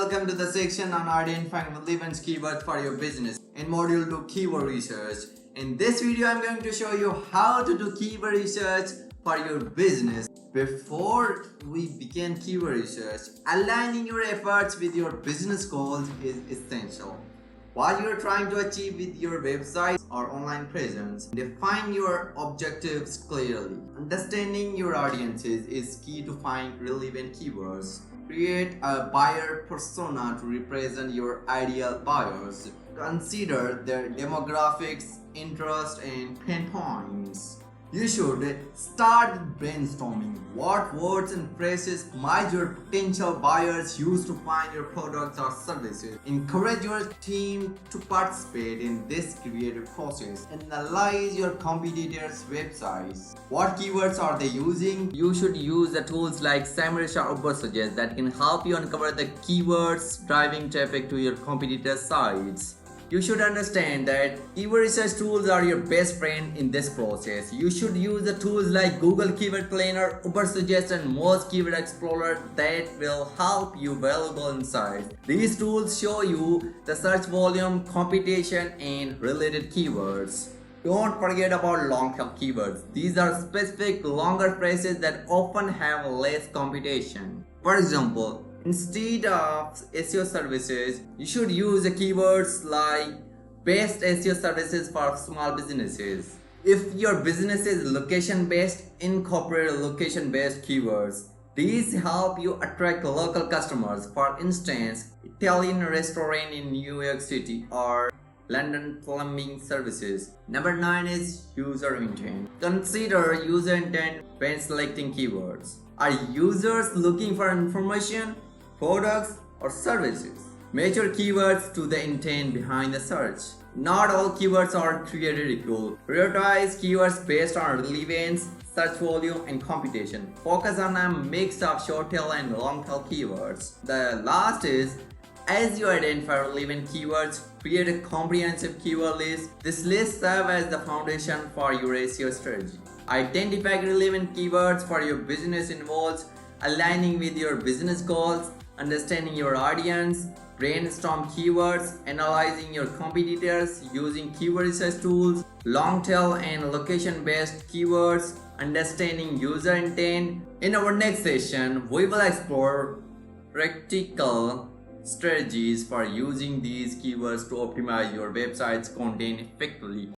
welcome to the section on identifying relevant keywords for your business in Module 2 Keyword Research. In this video, I'm going to show you how to do keyword research for your business. Before we begin keyword research, aligning your efforts with your business goals is essential. What you're trying to achieve with your website or online presence, define your objectives clearly. Understanding your audiences is key to find relevant keywords. Create a buyer persona to represent your ideal buyers. Consider their demographics, interests, and pain points. You should start brainstorming what words and phrases might your potential buyers use to find your products or services. Encourage your team to participate in this creative process. Analyze your competitors' websites. What keywords are they using? You should use the tools like Semrush or Ubersuggest that can help you uncover the keywords driving traffic to your competitors' sites. You should understand that keyword research tools are your best friend in this process. You should use the tools like Google Keyword Planner, Ubersuggest, and Moz Keyword Explorer that will help you valuable insights. These tools show you the search volume, competition, and related keywords. Don't forget about long-tail keywords. These are specific, longer phrases that often have less competition. For example, instead of SEO services, you should use the keywords like best SEO services for small businesses. If your business is location-based, incorporate location-based keywords. These help you attract local customers. For instance, Italian restaurant in New York City or London plumbing services. Number 9 is user intent. Consider user intent when selecting keywords. Are users looking for information, products, or services? Match your keywords to the intent behind the search. Not all keywords are created equal. Prioritize keywords based on relevance, search volume, and competition. Focus on a mix of short-tail and long-tail keywords. The last is, as you identify relevant keywords, create a comprehensive keyword list. This list serves as the foundation for your SEO strategy. Identifying relevant keywords for your business involves aligning with your business goals, understanding your audience, brainstorm keywords, analyzing your competitors using keyword research tools, long-tail and location-based keywords, understanding user intent. In our next session, we will explore practical strategies for using these keywords to optimize your website's content effectively.